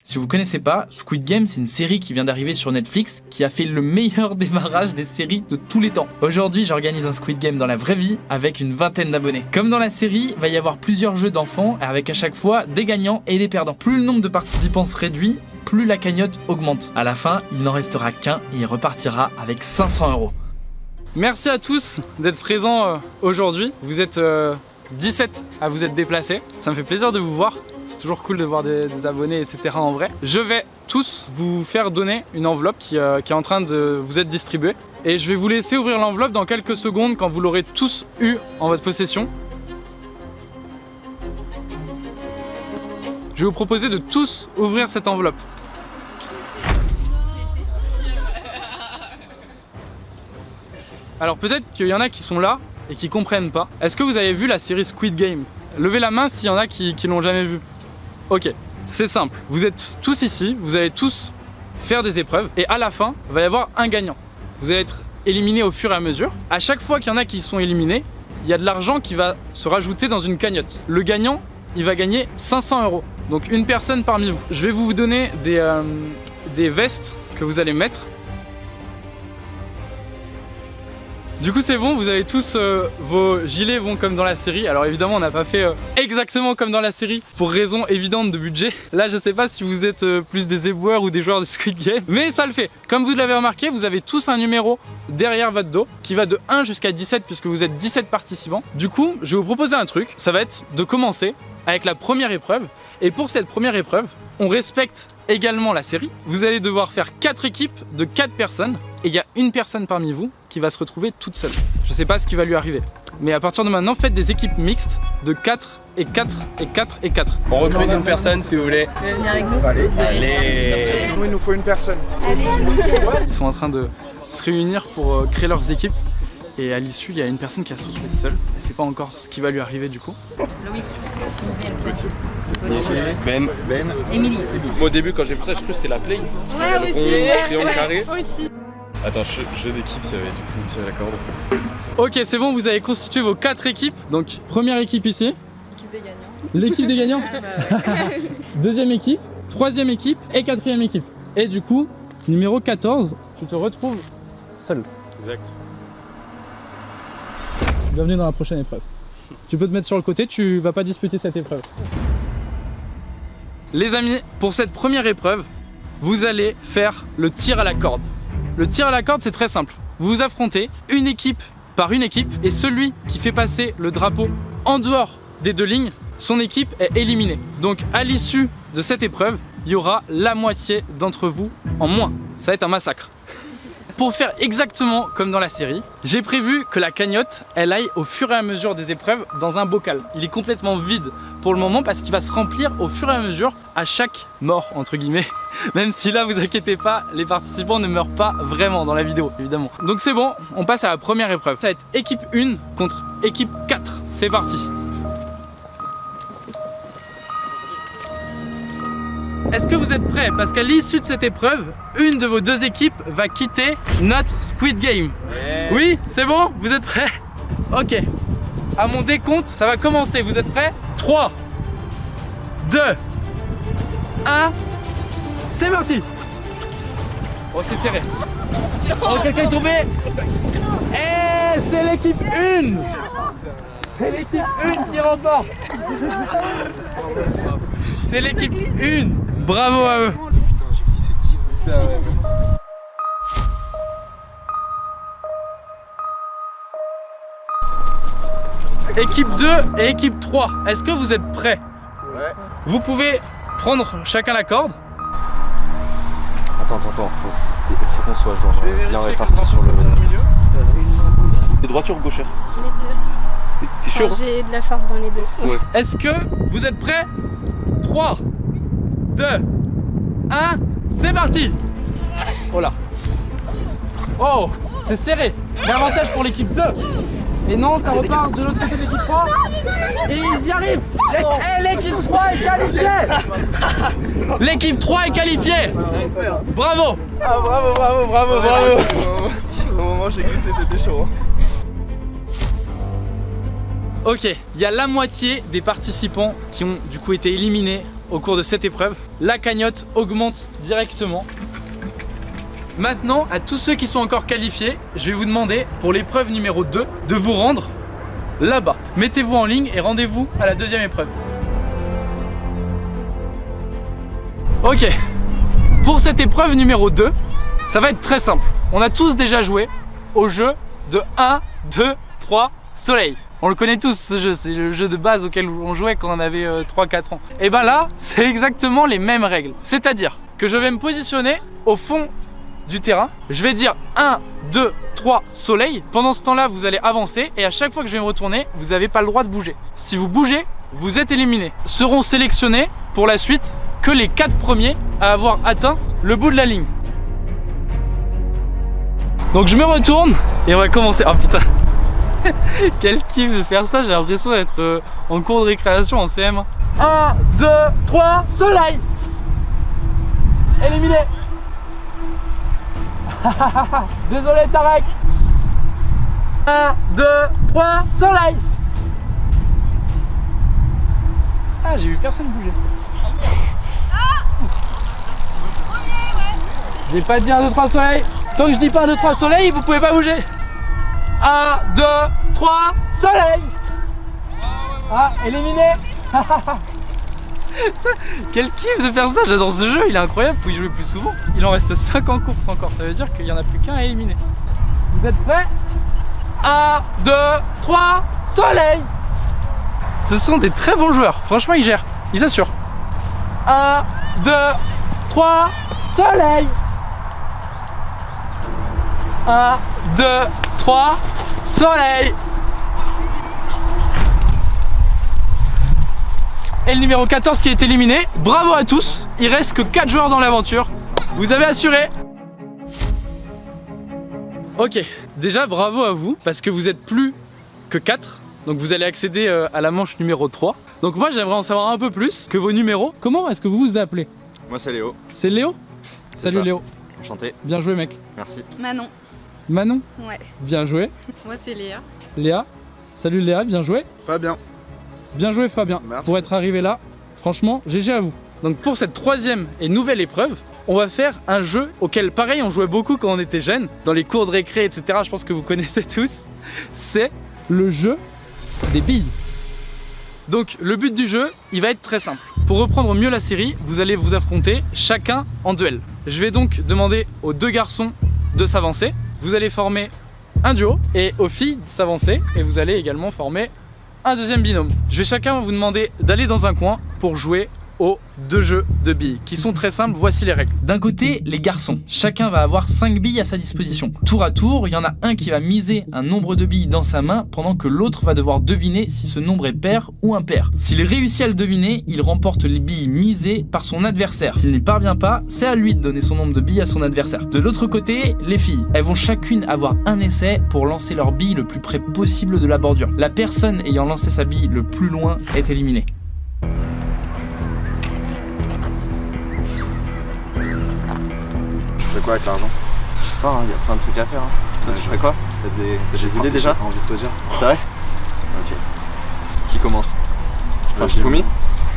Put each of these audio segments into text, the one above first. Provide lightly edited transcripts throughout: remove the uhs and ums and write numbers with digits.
Si vous connaissez pas, Squid Game, c'est une série qui vient d'arriver sur Netflix qui a fait le meilleur démarrage des séries de tous les temps. Aujourd'hui, j'organise un Squid Game dans la vraie vie avec une vingtaine d'abonnés. Comme dans la série, il va y avoir plusieurs jeux d'enfants avec à chaque fois des gagnants et des perdants. Plus le nombre de participants se réduit, plus la cagnotte augmente. À la fin, il n'en restera qu'un et il repartira avec 500 €. Merci à tous d'être présents aujourd'hui. Vous êtes 17 à vous être déplacés. Ça me fait plaisir de vous voir. C'est toujours cool de voir des abonnés, etc. en vrai. Je vais tous vous faire donner une enveloppe qui est en train de vous être distribuée. Et je vais vous laisser ouvrir l'enveloppe dans quelques secondes quand vous l'aurez tous eu en votre possession. Je vais vous proposer de tous ouvrir cette enveloppe. Alors peut-être qu'il y en a qui sont là et qui comprennent pas. Est-ce que vous avez vu la série Squid Game? Levez la main s'il y en a qui l'ont jamais vu. Ok, c'est simple. Vous êtes tous ici, vous allez tous faire des épreuves et à la fin, il va y avoir un gagnant. Vous allez être éliminés au fur et à mesure. À chaque fois qu'il y en a qui sont éliminés, il y a de l'argent qui va se rajouter dans une cagnotte. Le gagnant, il va gagner 500 €. Donc une personne parmi vous. Je vais vous donner des vestes que vous allez mettre. Du coup c'est bon, vous avez tous vos gilets vont comme dans la série. Alors évidemment on n'a pas fait exactement comme dans la série pour raison évidente de budget. Là je sais pas si vous êtes plus des éboueurs ou des joueurs de Squid Game, mais ça le fait. Comme vous l'avez remarqué, vous avez tous un numéro derrière votre dos qui va de 1 jusqu'à 17 puisque vous êtes 17 participants. Du coup je vais vous proposer un truc, ça va être de commencer avec la première épreuve. Et pour cette première épreuve, on respecte également la série. Vous allez devoir faire 4 équipes de 4 personnes. Et il y a une personne parmi vous qui va se retrouver toute seule. Je sais pas ce qui va lui arriver. Mais à partir de maintenant, faites des équipes mixtes de 4 et 4 et 4 et 4. On recrute une personne si vous voulez. Vous voulez venir avec nous? Allez. Il nous faut une personne. Ils sont en train de se réunir pour créer leurs équipes. Et à l'issue, il y a une personne qui va se retrouver seule. Et c'est pas encore ce qui va lui arriver du coup. Loïc. Ben. Émilie. Moi, au début, quand j'ai vu ça, je crois que c'était la play. Ouais, Le aussi. triangle carré. Aussi. Attends, jeu d'équipe, ça va être du coup tirer la corde. Ok, c'est bon, vous avez constitué vos 4 équipes. Donc, première équipe ici. L'équipe des gagnants. L'équipe des gagnants. Deuxième équipe, troisième équipe et quatrième équipe. Et du coup, numéro 14, tu te retrouves seul. Exact. Bienvenue dans la prochaine épreuve. Tu peux te mettre sur le côté, tu vas pas disputer cette épreuve. Les amis, pour cette première épreuve, vous allez faire le tir à la corde. Le tir à la corde, c'est très simple. Vous vous affrontez une équipe par une équipe et celui qui fait passer le drapeau en dehors des 2 lignes, son équipe est éliminée. Donc à l'issue de cette épreuve, il y aura la moitié d'entre vous en moins. Ça va être un massacre. Pour faire exactement comme dans la série, j'ai prévu que la cagnotte, elle aille au fur et à mesure des épreuves dans un bocal. Il est complètement vide pour le moment parce qu'il va se remplir au fur et à mesure à chaque mort, entre guillemets. Même si là, vous inquiétez pas, les participants ne meurent pas vraiment dans la vidéo, évidemment. Donc c'est bon, on passe à la première épreuve. Ça va être équipe 1 contre équipe 4. C'est parti. Est-ce que vous êtes prêts? Parce qu'à l'issue de cette épreuve, une de vos 2 équipes va quitter notre Squid Game. Ouais. Oui, c'est bon? Vous êtes prêts? Ok. À mon décompte, ça va commencer. Vous êtes prêts? 3, 2, 1. C'est parti! Oh, c'est serré. Oh, quelqu'un est tombé! Et c'est l'équipe 1! C'est l'équipe 1 qui remporte! C'est l'équipe 1! Bravo à eux! Équipe 2 et équipe 3, est-ce que vous êtes prêts? Ouais. Vous pouvez prendre chacun la corde. Attends, faut qu'on soit genre bien répartis sur le milieu. T'es droitière ou gauchère? Les deux. T'es sûr? J'ai de la force dans les deux. Ouais. Est-ce que vous êtes prêts? 3, 2, 1, c'est parti! Oh là! Oh! C'est serré! L'avantage pour l'équipe 2! Et non, ça repart de l'autre côté de l'équipe 3! Et ils y arrivent! Et l'équipe 3 est qualifiée! L'équipe 3 est qualifiée! Bravo! Ah bravo. Au moment où j'ai glissé, c'était chaud. Ok, il y a la moitié des participants qui ont du coup été éliminés au cours de cette épreuve, la cagnotte augmente directement. Maintenant, à tous ceux qui sont encore qualifiés, je vais vous demander pour l'épreuve numéro 2 de vous rendre là-bas. Mettez-vous en ligne et rendez-vous à la deuxième épreuve. Ok, pour cette épreuve numéro 2, ça va être très simple. On a tous déjà joué au jeu de 1, 2, 3, soleil. On le connaît tous ce jeu, c'est le jeu de base auquel on jouait quand on avait 3-4 ans. Et ben là, c'est exactement les mêmes règles. C'est-à-dire que je vais me positionner au fond du terrain. Je vais dire 1, 2, 3, soleil. Pendant ce temps-là, vous allez avancer et à chaque fois que je vais me retourner, vous n'avez pas le droit de bouger. Si vous bougez, vous êtes éliminé. Seront sélectionnés pour la suite que les 4 premiers à avoir atteint le bout de la ligne. Donc je me retourne et on va commencer. Oh putain, quel kiff de faire ça, j'ai l'impression d'être en cours de récréation en CM1. 1, 2, 3, soleil. Éliminé. Désolé Tarek. 1, 2, 3, soleil. Ah, j'ai vu personne bouger. J'ai pas dit 1, 2, 3, soleil. Tant que je dis pas 1, 2, 3, soleil, vous pouvez pas bouger. 1, 2, 3, soleil. Ah, éliminé. Quel kiff de faire ça, j'adore ce jeu, il est incroyable, faut y jouer plus souvent. Il en reste 5 en course encore, ça veut dire qu'il n'y en a plus qu'un à éliminer. Vous êtes prêts? 1, 2, 3, soleil. Ce sont des très bons joueurs, franchement ils gèrent, ils assurent. 1, 2, 3, soleil. 1, 2, 3, soleil. Et le numéro 14 qui est éliminé. Bravo à tous. Il reste que 4 joueurs dans l'aventure. Vous avez assuré. Ok, déjà bravo à vous parce que vous êtes plus que 4. Donc vous allez accéder à la manche numéro 3. Donc moi j'aimerais en savoir un peu plus que vos numéros. Comment est-ce que vous vous appelez? Moi c'est Léo. C'est Léo? Salut ça. Léo. Enchanté. Bien joué mec. Merci. Manon. Manon? Ouais. Bien joué. Moi c'est Léa. Léa? Salut Léa, bien joué. Fabien. Bien joué Fabien. Merci. Pour être arrivé là. Franchement, GG à vous. Donc pour cette troisième et nouvelle épreuve, on va faire un jeu auquel pareil on jouait beaucoup quand on était jeune, dans les cours de récré, etc. Je pense que vous connaissez tous. C'est le jeu des billes. Donc le but du jeu, il va être très simple. Pour reprendre mieux la série, vous allez vous affronter chacun en duel. Je vais donc demander aux 2 garçons de s'avancer. Vous allez former un duo et aux filles de s'avancer et vous allez également former un deuxième binôme. Je vais chacun vous demander d'aller dans un coin pour jouer aux 2 jeux de billes qui sont très simples. Voici les règles. D'un côté, les garçons. Chacun va avoir 5 billes à sa disposition. Tour à tour, il y en a un qui va miser un nombre de billes dans sa main pendant que l'autre va devoir deviner si ce nombre est pair ou impair. S'il réussit à le deviner, il remporte les billes misées par son adversaire. S'il n'y parvient pas, c'est à lui de donner son nombre de billes à son adversaire. De l'autre côté, les filles. Elles vont chacune avoir un essai pour lancer leur bille le plus près possible de la bordure. La personne ayant lancé sa bille le plus loin est éliminée. Tu fais quoi avec l'argent? Je sais pas, il y a plein de trucs à faire. Toi, tu ferais quoi? T'as des idées déjà? J'ai envie de te dire. C'est vrai? Ok. Qui commence? Vas-y, Fumi?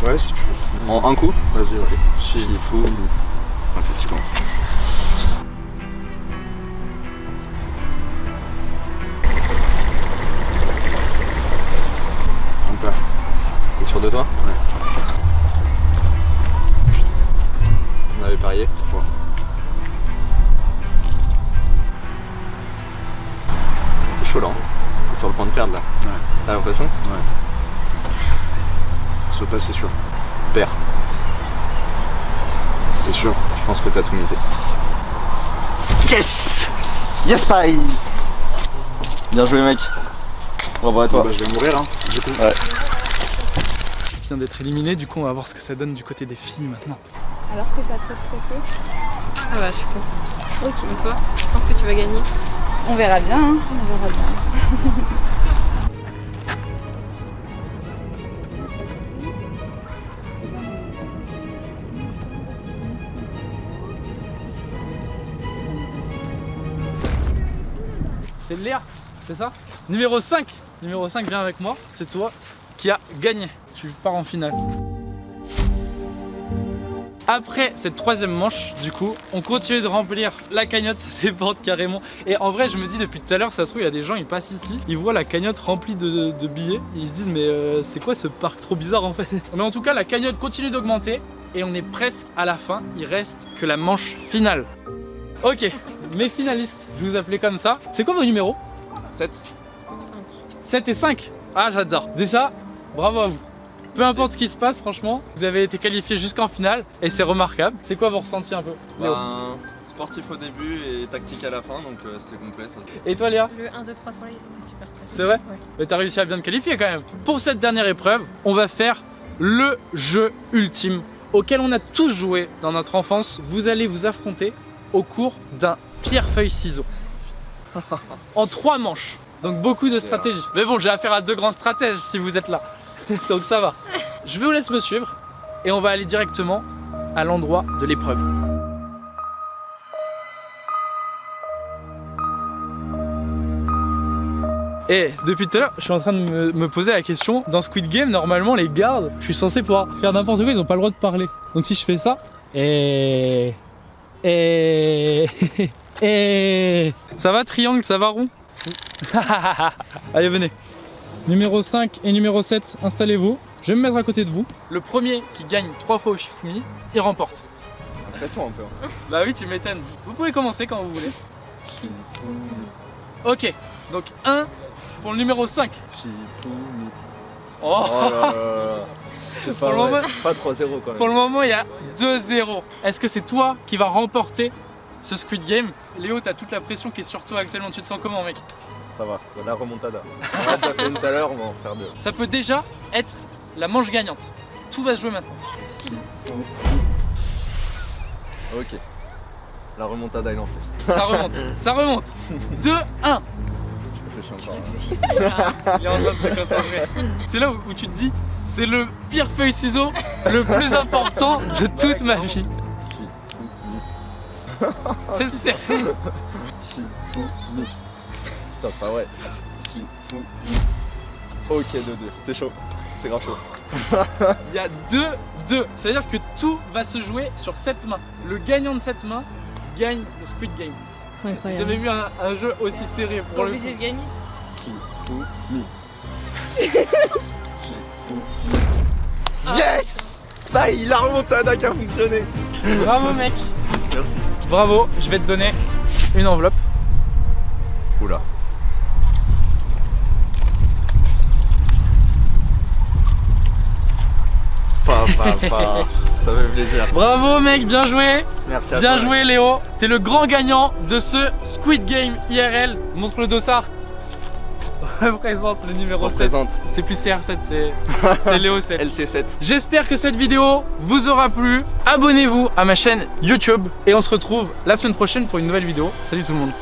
Ouais, si tu veux. En un coup? Vas-y, ouais. Shifumi. Ok, tu commences. On perd. T'es sûr de toi? Ouais. On avait parié? Bon. C'est chaud là. T'es sur le point de perdre là. Ouais. T'as l'impression? Ouais. Se passer, c'est sûr. Perd. C'est sûr. Je pense que t'as tout misé. Yes! Yes I! Bien joué mec. Bravo à toi. Bah, je vais mourir hein. Du coup. Ouais. Je viens d'être éliminé, du coup on va voir ce que ça donne du côté des filles maintenant. Alors t'es pas trop stressé? Ah bah je suis contente. Ok. Et toi, je pense que tu vas gagner. On verra bien, hein. On verra bien. C'est Léa, c'est ça? Numéro 5. Numéro 5, viens avec moi. C'est toi qui as gagné. Tu pars en finale. Après cette troisième manche, du coup, on continue de remplir la cagnotte, ça déborde carrément. Et en vrai, je me dis depuis tout à l'heure, ça se trouve, il y a des gens, ils passent ici, ils voient la cagnotte remplie de billets, ils se disent mais c'est quoi ce parc trop bizarre en fait. Mais en tout cas, la cagnotte continue d'augmenter et on est presque à la fin, il reste que la manche finale. Ok, mes finalistes, je vous appelais comme ça. C'est quoi vos numéros? 7. 7 et 5. Ah, j'adore. Déjà, bravo à vous. Peu importe ce qui se passe, franchement, vous avez été qualifié jusqu'en finale et c'est remarquable. C'est quoi vos ressentis un peu, Léo? Sportif au début et tactique à la fin, donc c'était complet ça. Et toi Léa? Le 1, 2, 3 soleil, c'était super stressant. C'est vrai? Ouais. Mais t'as réussi à bien te qualifier quand même. Pour cette dernière épreuve, on va faire le jeu ultime auquel on a tous joué dans notre enfance. Vous allez vous affronter au cours d'un pierre-feuille-ciseaux. En 3 manches. Donc beaucoup de stratégies. Mais bon, j'ai affaire à 2 grands stratèges si vous êtes là. Donc ça va. Je vous laisse me suivre et on va aller directement à l'endroit de l'épreuve. Et depuis tout à l'heure, je suis en train de me poser la question. Dans Squid Game, normalement, les gardes, je suis censé pouvoir faire n'importe quoi, ils ont pas le droit de parler. Donc si je fais ça, ça va triangle, ça va rond. Allez, venez. Numéro 5 et numéro 7, installez-vous. Je vais me mettre à côté de vous. Le premier qui gagne 3 fois au Shifumi, il remporte. Impression un peu. Hein. Bah oui, tu m'étonnes. Vous pouvez commencer quand vous voulez. Ok, donc 1 pour le numéro 5. Shifumi. Oh, Oh là là. C'est pas, Pour le vrai. moment- Pas 3-0 quand même. pour le moment, il y a 2-0. Est-ce que c'est toi qui vas remporter ce Squid Game? Léo, t'as toute la pression qui est sur toi actuellement. Tu te sens comment, mec? Ça va, la remontada. On a déjà fait une tout à l'heure, on va en faire 2. Ça peut déjà être la manche gagnante. Tout va se jouer maintenant. Ok. La remontada est lancée. Ça remonte, ça remonte. 2-1. Je réfléchis encore. Il est en train de se concentrer. C'est là où tu te dis, c'est le pire feuille-ciseau, le plus important de toute ma vie. Shifumi. C'est serré. Shifumi. Putain, pas vrai. Shifumi. Ok, 2-2. C'est chaud. C'est grave chaud. Il y a 2-2. C'est-à-dire que tout va se jouer sur cette main. Le gagnant de cette main gagne le Squid Game. J'ai Incroyable. jamais vu un jeu aussi serré pour le Obligé de gagner. Shifumi. Yes! Ça y est, la remontada qui a fonctionné. Bravo mec. Merci. Bravo, je vais te donner une enveloppe. Oula. Pas. Ça fait plaisir. Bravo mec, bien joué. Merci à Bien toi. joué Léo. T'es le grand gagnant de ce Squid Game IRL. Montre le dossard. Représente le numéro 7. Représente C'est plus CR7, c'est Léo 7. LT7. J'espère que cette vidéo vous aura plu. Abonnez-vous à ma chaîne YouTube et on se retrouve la semaine prochaine pour une nouvelle vidéo. Salut tout le monde.